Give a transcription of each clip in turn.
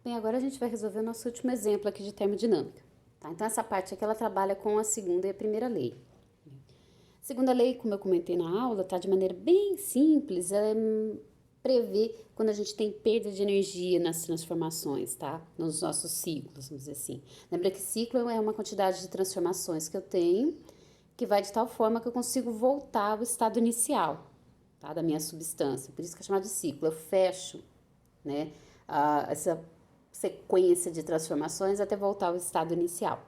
Bem, agora a gente vai resolver o nosso último exemplo aqui de termodinâmica. Tá? Então, essa parte aqui, ela trabalha com a segunda e a primeira lei. A segunda lei, como eu comentei na aula, tá de maneira bem simples, prevê quando a gente tem perda de energia nas transformações, tá? Nos nossos ciclos, vamos dizer assim. Lembra que ciclo é uma quantidade de transformações que eu tenho, que vai de tal forma que eu consigo voltar ao estado inicial, tá? Da minha substância. Por isso que é chamado de ciclo. Eu fecho, né, essa sequência de transformações até voltar ao estado inicial.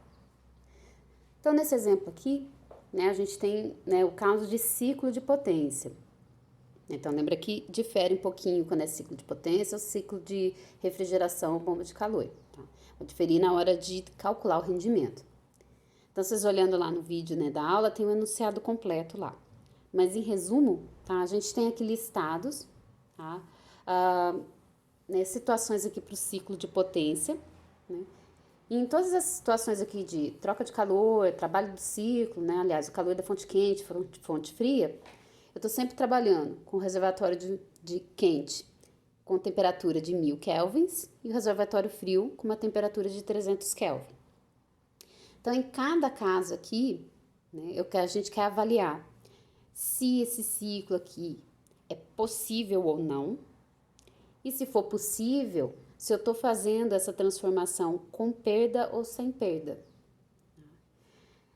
Então, nesse exemplo aqui, né, a gente tem, né, o caso de ciclo de potência. Então, lembra que difere um pouquinho quando é ciclo de potência ou ciclo de refrigeração ou bomba de calor. Tá? Vai diferir na hora de calcular o rendimento. Então, vocês olhando lá no vídeo, né, da aula, tem o enunciado completo lá. Mas, em resumo, tá, a gente tem aqui listados, tá, né, situações aqui para o ciclo de potência, né? E em todas as situações aqui de troca de calor, trabalho do ciclo, né? Aliás, o calor da fonte quente, fonte fria, eu estou sempre trabalhando com o reservatório de quente com temperatura de 1000 kelvins e o reservatório frio com uma temperatura de 300 kelvin. Então, em cada caso aqui, né, a gente quer avaliar se esse ciclo aqui é possível ou não, e se for possível, se eu estou fazendo essa transformação com perda ou sem perda.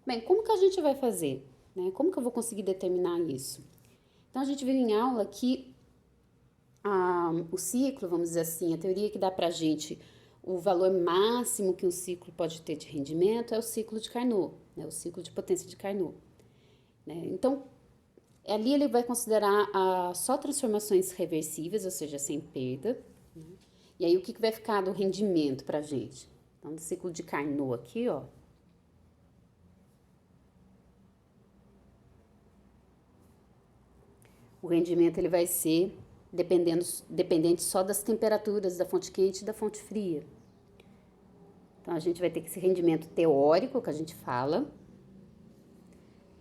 Bem, como que a gente vai fazer? Né? Como que eu vou conseguir determinar isso? Então, a gente viu em aula que o ciclo, vamos dizer assim, a teoria que dá pra gente o valor máximo que um ciclo pode ter de rendimento é o ciclo de Carnot, né? O ciclo de potência de Carnot. Né? Então, ali ele vai considerar só transformações reversíveis, ou seja, sem perda. Né? E aí, o que vai ficar do rendimento pra gente? Então, do ciclo de Carnot aqui, ó. O rendimento ele vai ser dependente só das temperaturas da fonte quente e da fonte fria. Então, a gente vai ter que esse rendimento teórico que a gente fala,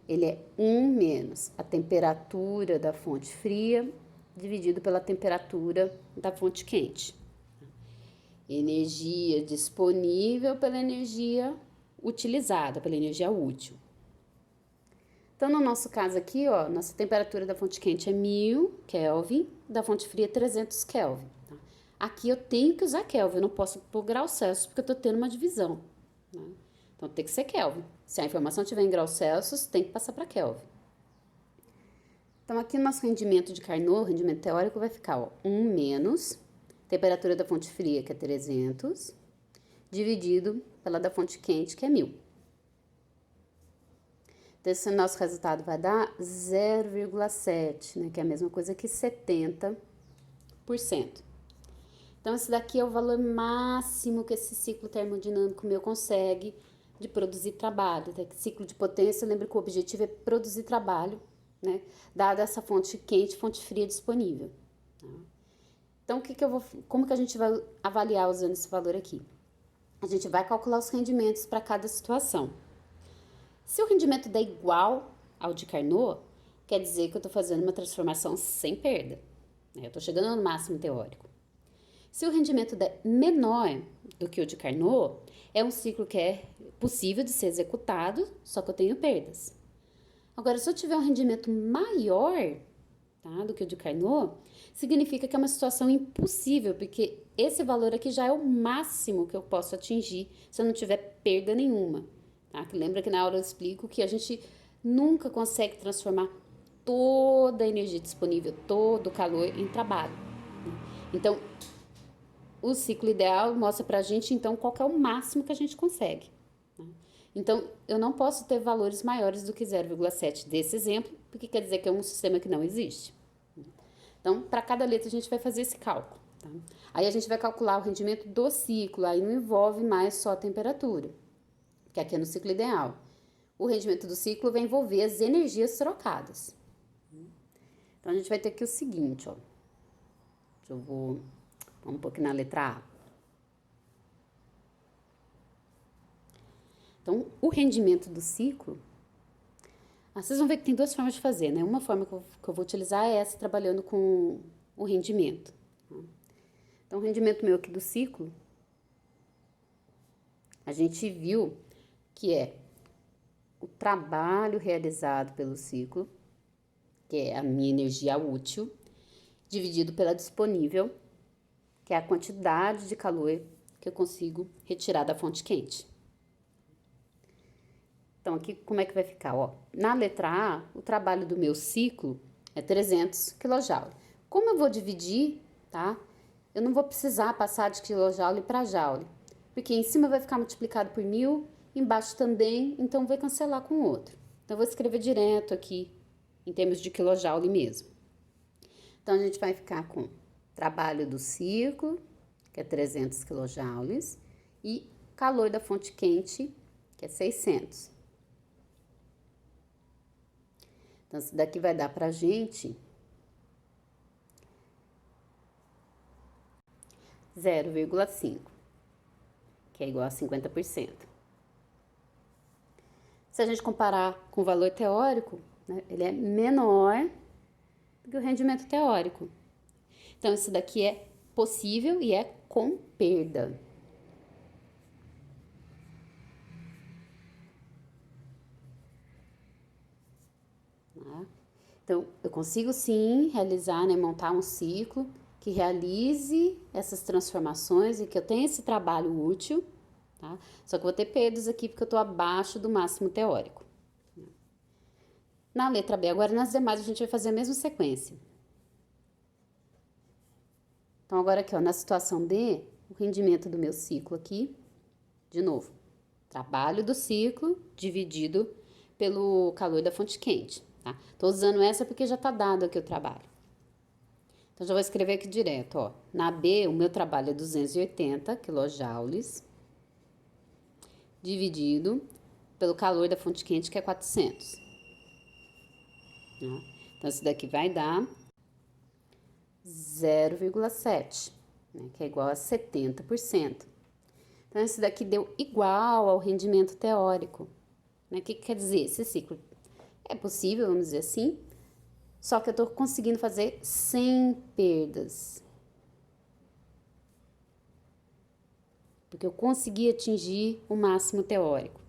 ele é 1 menos a temperatura da fonte fria dividido pela temperatura da fonte quente. Energia disponível pela energia utilizada, pela energia útil. Então, no nosso caso aqui, ó, nossa temperatura da fonte quente é 1000 Kelvin, da fonte fria 300 Kelvin. Tá? Aqui eu tenho que usar Kelvin, eu não posso pôr graus Celsius porque eu estou tendo uma divisão. Né? Então, tem que ser Kelvin. Se a informação estiver em graus Celsius, tem que passar para Kelvin. Então, aqui no nosso rendimento de Carnot, o rendimento teórico vai ficar, ó, 1 menos temperatura da fonte fria, que é 300, dividido pela da fonte quente, que é 1000. Então, esse nosso resultado vai dar 0,7, né, que é a mesma coisa que 70%. Então, esse daqui é o valor máximo que esse ciclo termodinâmico meu consegue de produzir trabalho. Tá? Ciclo de potência, lembra que o objetivo é produzir trabalho, né, dada essa fonte quente, fonte fria disponível. Tá? Então, como que a gente vai avaliar usando esse valor aqui? A gente vai calcular os rendimentos para cada situação. Se o rendimento der igual ao de Carnot, quer dizer que eu estou fazendo uma transformação sem perda. Eu estou chegando no máximo teórico. Se o rendimento der menor do que o de Carnot, é um ciclo que é possível de ser executado, só que eu tenho perdas. Agora, se eu tiver um rendimento maior, tá, do que o de Carnot, significa que é uma situação impossível, porque esse valor aqui já é o máximo que eu posso atingir se eu não tiver perda nenhuma. Tá? Lembra que na aula eu explico que a gente nunca consegue transformar toda a energia disponível, todo o calor em trabalho. Então, o ciclo ideal mostra pra gente, então, qual que é o máximo que a gente consegue. Né? Então, eu não posso ter valores maiores do que 0,7 desse exemplo, porque quer dizer que é um sistema que não existe. Então, para cada letra a gente vai fazer esse cálculo. Tá? Aí a gente vai calcular o rendimento do ciclo, aí não envolve mais só a temperatura, que aqui é no ciclo ideal. O rendimento do ciclo vai envolver as energias trocadas. Então, a gente vai ter aqui o seguinte, ó. Vamos um pouquinho na letra A. Então, o rendimento do ciclo, vocês vão ver que tem duas formas de fazer, né? Uma forma que eu vou utilizar é essa, trabalhando com o rendimento. Então, o rendimento meu aqui do ciclo a gente viu que é o trabalho realizado pelo ciclo, que é a minha energia útil, dividido pela disponível, que é a quantidade de calor que eu consigo retirar da fonte quente. Então, aqui como é que vai ficar? Ó, na letra A, o trabalho do meu ciclo é 300 kJ. Como eu vou dividir, tá? Eu não vou precisar passar de kJ para joule, porque em cima vai ficar multiplicado por 1000, embaixo também, então vai cancelar com o outro. Então, eu vou escrever direto aqui, em termos de kJ mesmo. Então, a gente vai ficar com trabalho do ciclo, que é 300 kJ, e calor da fonte quente, que é 600. Então, isso daqui vai dar pra gente 0,5, que é igual a 50%. Se a gente comparar com o valor teórico, né, ele é menor do que o rendimento teórico. Então, isso daqui é possível e é com perda. Tá? Então, eu consigo sim realizar, né, montar um ciclo que realize essas transformações e que eu tenha esse trabalho útil, tá? Só que eu vou ter perdas aqui porque eu estou abaixo do máximo teórico. Na letra B, agora nas demais a gente vai fazer a mesma sequência. Então, agora aqui, ó, na situação D, o rendimento do meu ciclo aqui, de novo, trabalho do ciclo dividido pelo calor da fonte quente, tá? Tô usando essa porque já tá dado aqui o trabalho. Então, já vou escrever aqui direto, ó. Na B, o meu trabalho é 280 kJ, dividido pelo calor da fonte quente, que é 400. Tá? Então, isso daqui vai dar 0,7, né, que é igual a 70%. Então, esse daqui deu igual ao rendimento teórico. Né? O que quer dizer? Esse ciclo é possível, vamos dizer assim, só que eu estou conseguindo fazer sem perdas. Porque eu consegui atingir o máximo teórico.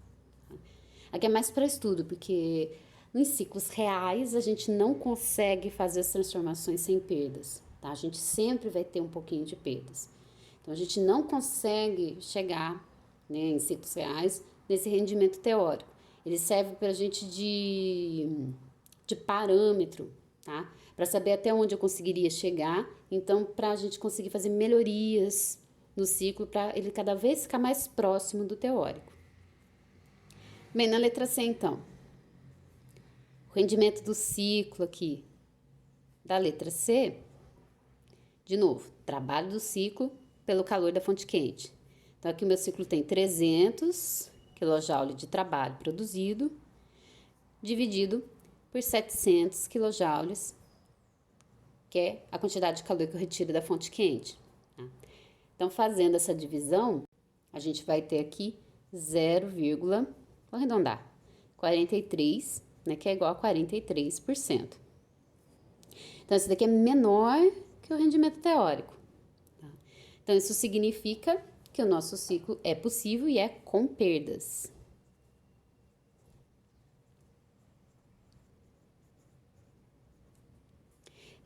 Aqui é mais para estudo, porque nos ciclos reais a gente não consegue fazer as transformações sem perdas. Tá? A gente sempre vai ter um pouquinho de perdas. Então, a gente não consegue chegar, né, em ciclos reais nesse rendimento teórico. Ele serve para a gente de parâmetro, tá? Para saber até onde eu conseguiria chegar. Então, para a gente conseguir fazer melhorias no ciclo, para ele cada vez ficar mais próximo do teórico. Bem, na letra C, então, o rendimento do ciclo aqui da letra C, de novo, trabalho do ciclo pelo calor da fonte quente. Então, aqui o meu ciclo tem 300 kJ de trabalho produzido, dividido por 700 kJ, que é a quantidade de calor que eu retiro da fonte quente. Tá? Então, fazendo essa divisão, a gente vai ter aqui 0, vou arredondar, 43, né, que é igual a 43%. Então, esse daqui é menor que o rendimento teórico. Tá? Então, isso significa que o nosso ciclo é possível e é com perdas.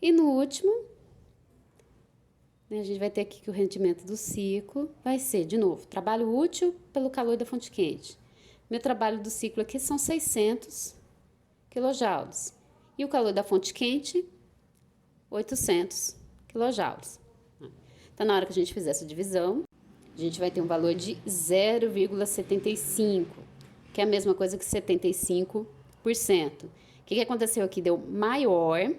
E no último, né, a gente vai ter aqui que o rendimento do ciclo vai ser, de novo, trabalho útil pelo calor da fonte quente. Meu trabalho do ciclo aqui são 600 kJ. E o calor da fonte quente, 800 kJ. Então, na hora que a gente fizer essa divisão, a gente vai ter um valor de 0,75, que é a mesma coisa que 75%. O que aconteceu aqui? Deu maior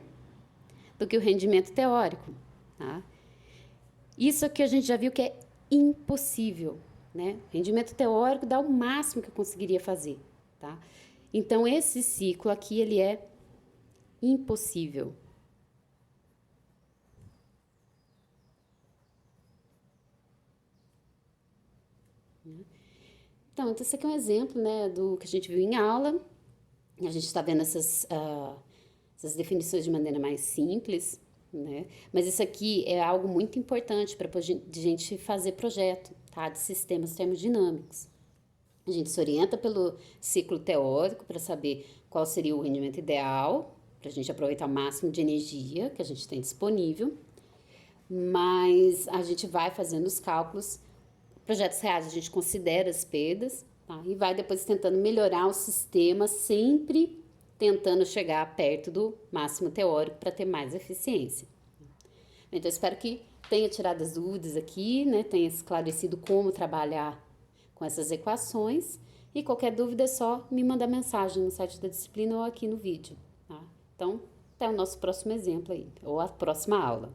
do que o rendimento teórico, tá? Isso aqui a gente já viu que é impossível, né? Rendimento teórico dá o máximo que eu conseguiria fazer, tá? Então, esse ciclo aqui, ele é impossível. Então, esse aqui é um exemplo, né, do que a gente viu em aula. A gente está vendo essas definições de maneira mais simples, né? Mas isso aqui é algo muito importante para a gente fazer projeto, tá? De sistemas termodinâmicos. A gente se orienta pelo ciclo teórico para saber qual seria o rendimento ideal, para a gente aproveitar o máximo de energia que a gente tem disponível, mas a gente vai fazendo os cálculos. Projetos reais a gente considera as perdas, tá? E vai depois tentando melhorar o sistema, sempre tentando chegar perto do máximo teórico para ter mais eficiência. Então, eu espero que tenha tirado as dúvidas aqui, né? Tenha esclarecido como trabalhar com essas equações. E qualquer dúvida é só me mandar mensagem no site da disciplina ou aqui no vídeo, tá? Então, até o nosso próximo exemplo aí, ou a próxima aula.